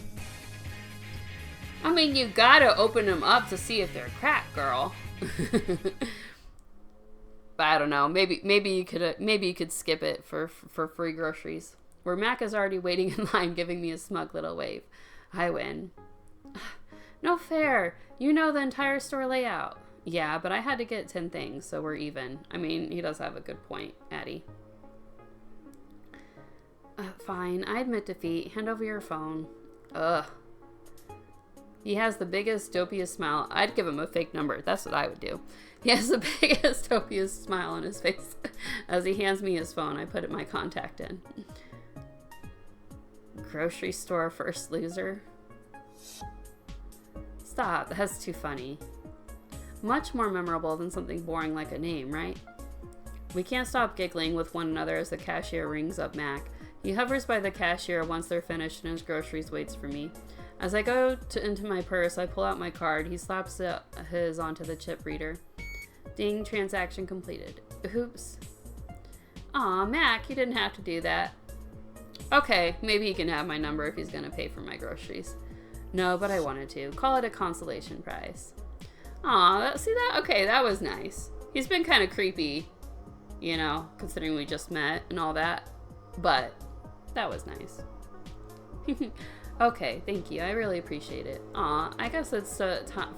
I mean, you gotta open them up to see if they're cracked, girl. But I don't know. Maybe you could skip it for free groceries. Where Mac is already waiting in line, giving me a smug little wave. I win. No fair. You know the entire store layout. Yeah, but I had to get 10 things, so we're even. I mean, he does have a good point, Addie. Fine. I admit defeat. Hand over your phone. Ugh. He has the biggest, dopiest smile. I'd give him a fake number. That's what I would do. He has the biggest, dopiest smile on his face. As he hands me his phone, I put my contact in. Grocery store first loser. Stop, that's too funny. Much more memorable than something boring like a name, right? We can't stop giggling with one another as the cashier rings up Mac. He hovers by the cashier once they're finished and his groceries waits for me. As I go into my purse, I pull out my card. He slaps his onto the chip reader. Ding, transaction completed. Oops. Aw, Mac, you didn't have to do that. Okay, maybe he can have my number if he's gonna pay for my groceries. No, but I wanted to. Call it a consolation prize. Aw, see that? Okay, that was nice. He's been kind of creepy, you know, considering we just met and all that. But that was nice. Okay, thank you. I really appreciate it. Aw, I guess it's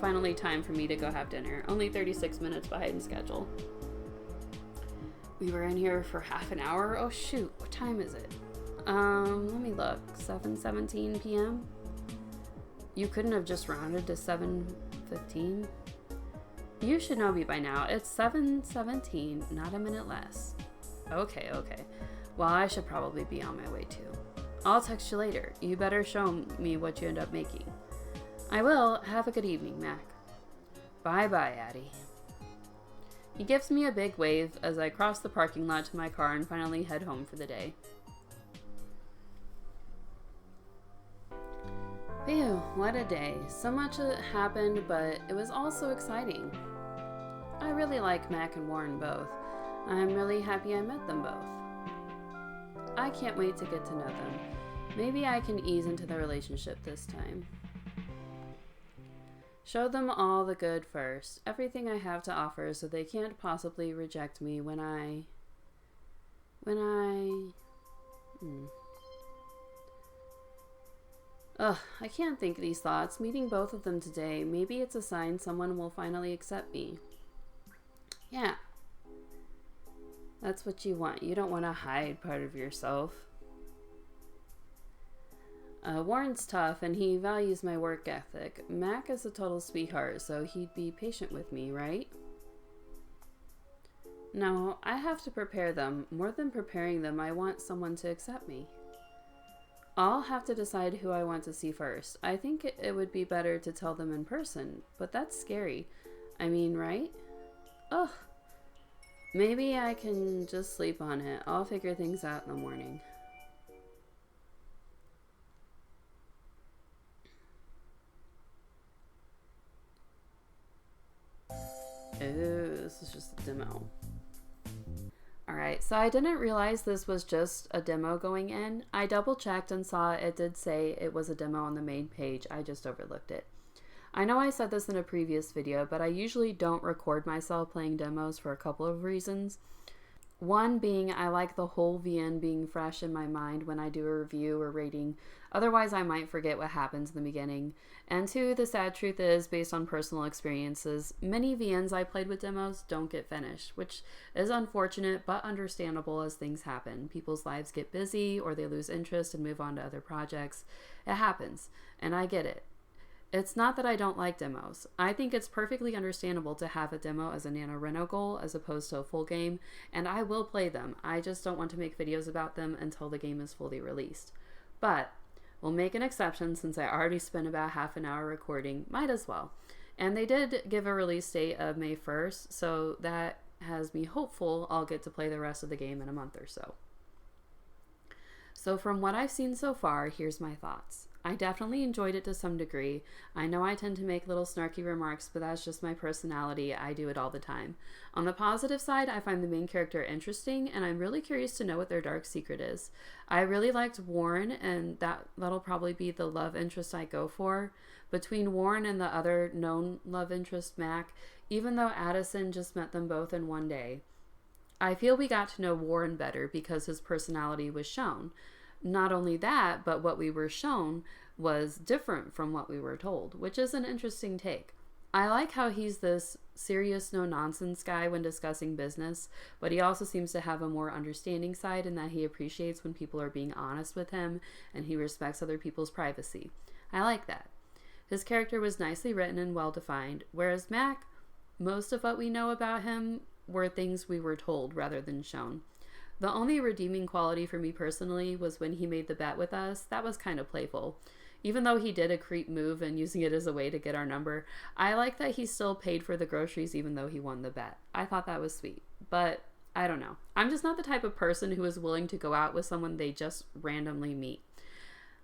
finally time for me to go have dinner. Only 36 minutes behind schedule. We were in here for half an hour. Oh shoot, what time is it? Let me look. 7:17 p.m. You couldn't have just rounded to 7:15? You should know me by now. It's 7:17, not a minute less. Okay. Well, I should probably be on my way too. I'll text you later. You better show me what you end up making. I will. Have a good evening, Mac. Bye-bye, Addie. He gives me a big wave as I cross the parking lot to my car and finally head home for the day. Phew, what a day. So much happened, but it was also exciting. I really like Mac and Warren both. I'm really happy I met them both. I can't wait to get to know them. Maybe I can ease into the relationship this time. Show them all the good first, everything I have to offer, so they can't possibly reject me when I Ugh, I can't think these thoughts. Meeting both of them today, maybe it's a sign someone will finally accept me. Yeah. That's what you want. You don't want to hide part of yourself. Warren's tough and he values my work ethic. Mac is a total sweetheart, so he'd be patient with me, right? No, I have to prepare them. More than preparing them, I want someone to accept me. I'll have to decide who I want to see first. I think it would be better to tell them in person, but that's scary. I mean, right? Ugh. Maybe I can just sleep on it. I'll figure things out in the morning. Ooh, this is just a demo. Alright, so I didn't realize this was just a demo going in. I double checked and saw it did say it was a demo on the main page. I just overlooked it. I know I said this in a previous video, but I usually don't record myself playing demos for a couple of reasons. One being I like the whole VN being fresh in my mind when I do a review or rating. Otherwise, I might forget what happens in the beginning. And two, the sad truth is, based on personal experiences, many VNs I played with demos don't get finished, which is unfortunate but understandable as things happen. People's lives get busy or they lose interest and move on to other projects. It happens, and I get it. It's not that I don't like demos. I think it's perfectly understandable to have a demo as a Nanoreno goal as opposed to a full game, and I will play them. I just don't want to make videos about them until the game is fully released. But we'll make an exception since I already spent about half an hour recording. Might as well. And they did give a release date of May 1st, so that has me hopeful I'll get to play the rest of the game in a month or so. So from what I've seen so far, here's my thoughts. I definitely enjoyed it to some degree. I know I tend to make little snarky remarks, but that's just my personality. I do it all the time. On the positive side, I find the main character interesting, and I'm really curious to know what their dark secret is. I really liked Warren, and that'll probably be the love interest I go for. Between Warren and the other known love interest, Mac, even though Addison just met them both in one day, I feel we got to know Warren better because his personality was shown. Not only that, but what we were shown was different from what we were told, which is an interesting take. I like how he's this serious, no-nonsense guy when discussing business, but he also seems to have a more understanding side in that he appreciates when people are being honest with him and he respects other people's privacy. I like that. His character was nicely written and well-defined, whereas Mac, most of what we know about him were things we were told rather than shown. The only redeeming quality for me personally was when he made the bet with us. That was kind of playful. Even though he did a creep move and using it as a way to get our number, I like that he still paid for the groceries even though he won the bet. I thought that was sweet. But I don't know. I'm just not the type of person who is willing to go out with someone they just randomly meet.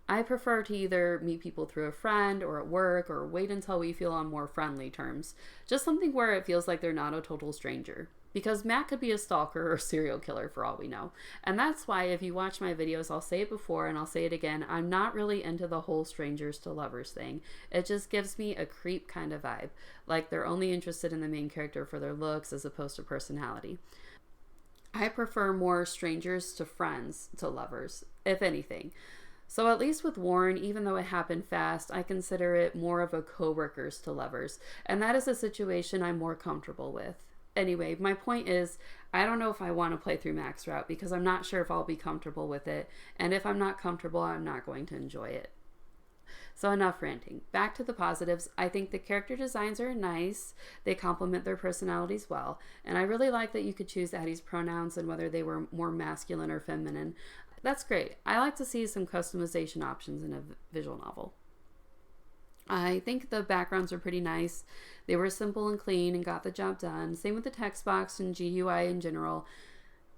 I prefer to either meet people through a friend or at work or wait until we feel on more friendly terms. Just something where it feels like they're not a total stranger. Because Matt could be a stalker or serial killer for all we know. And that's why if you watch my videos, I'll say it before and I'll say it again, I'm not really into the whole strangers to lovers thing. It just gives me a creep kind of vibe. Like they're only interested in the main character for their looks as opposed to personality. I prefer more strangers to friends to lovers, if anything. So at least with Warren, even though it happened fast, I consider it more of a co-workers to lovers. And that is a situation I'm more comfortable with. Anyway, my point is, I don't know if I want to play through Max Route because I'm not sure if I'll be comfortable with it. And if I'm not comfortable, I'm not going to enjoy it. So enough ranting. Back to the positives. I think the character designs are nice. They complement their personalities well. And I really like that you could choose Addie's pronouns and whether they were more masculine or feminine. That's great. I like to see some customization options in a visual novel. I think the backgrounds were pretty nice. They were simple and clean and got the job done. Same with the text box and GUI in general.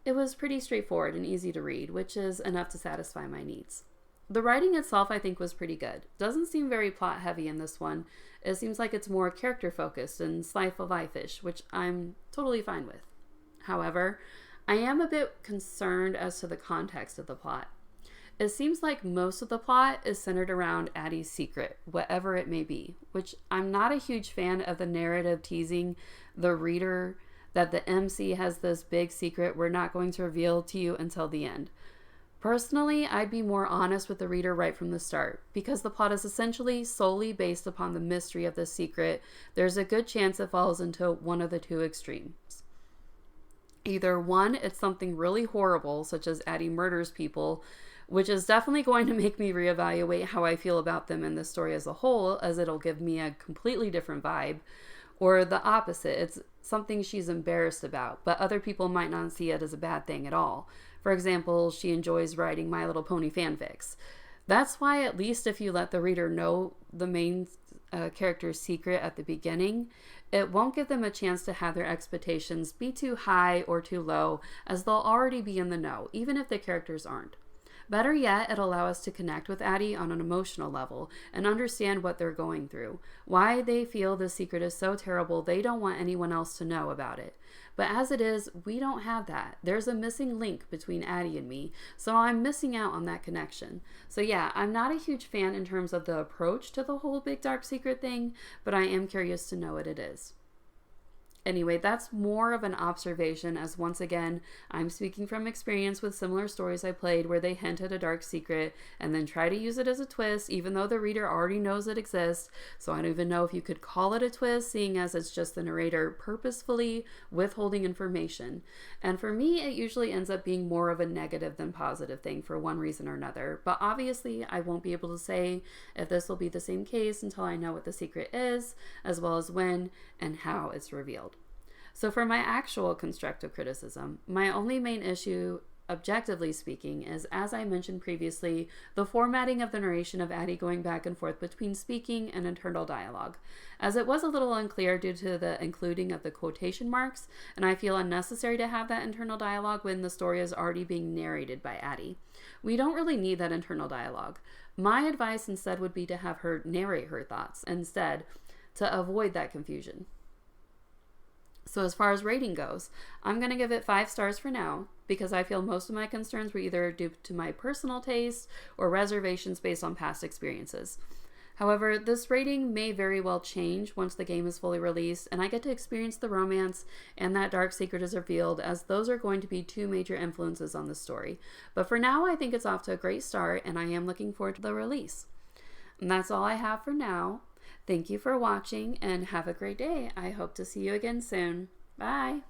It was pretty straightforward and easy to read, which is enough to satisfy my needs. The writing itself I think was pretty good. Doesn't seem very plot heavy in this one. It seems like it's more character focused and slice of life-ish, which I'm totally fine with. However, I am a bit concerned as to the context of the plot. It seems like most of the plot is centered around Addie's secret, whatever it may be, which I'm not a huge fan of the narrative teasing the reader that the MC has this big secret we're not going to reveal to you until the end. Personally, I'd be more honest with the reader right from the start. Because the plot is essentially solely based upon the mystery of the secret, there's a good chance it falls into one of the two extremes. Either one, it's something really horrible, such as Addie murders people, which is definitely going to make me reevaluate how I feel about them in the story as a whole, as it'll give me a completely different vibe. Or the opposite, it's something she's embarrassed about, but other people might not see it as a bad thing at all. For example, she enjoys writing My Little Pony fanfics. That's why, at least if you let the reader know the main character's secret at the beginning, it won't give them a chance to have their expectations be too high or too low, as they'll already be in the know, even if the characters aren't. Better yet, it'll allow us to connect with Addie on an emotional level and understand what they're going through, why they feel the secret is so terrible they don't want anyone else to know about it. But as it is, we don't have that. There's a missing link between Addie and me, so I'm missing out on that connection. So yeah, I'm not a huge fan in terms of the approach to the whole big dark secret thing, but I am curious to know what it is. Anyway, that's more of an observation, as once again, I'm speaking from experience with similar stories I played where they hint at a dark secret and then try to use it as a twist, even though the reader already knows it exists. So I don't even know if you could call it a twist, seeing as it's just the narrator purposefully withholding information. And for me, it usually ends up being more of a negative than positive thing for one reason or another. But obviously, I won't be able to say if this will be the same case until I know what the secret is, as well as when and how it's revealed. So for my actual constructive criticism, my only main issue, objectively speaking, is, as I mentioned previously, the formatting of the narration of Addie going back and forth between speaking and internal dialogue, as it was a little unclear due to the including of the quotation marks, and I feel unnecessary to have that internal dialogue when the story is already being narrated by Addie. We don't really need that internal dialogue. My advice instead would be to have her narrate her thoughts instead, to avoid that confusion. So as far as rating goes, I'm going to give it 5 stars for now, because I feel most of my concerns were either due to my personal taste or reservations based on past experiences. However, this rating may very well change once the game is fully released and I get to experience the romance and that dark secret is revealed, as those are going to be 2 major influences on the story. But for now, I think it's off to a great start and I am looking forward to the release. And that's all I have for now. Thank you for watching and have a great day. I hope to see you again soon. Bye.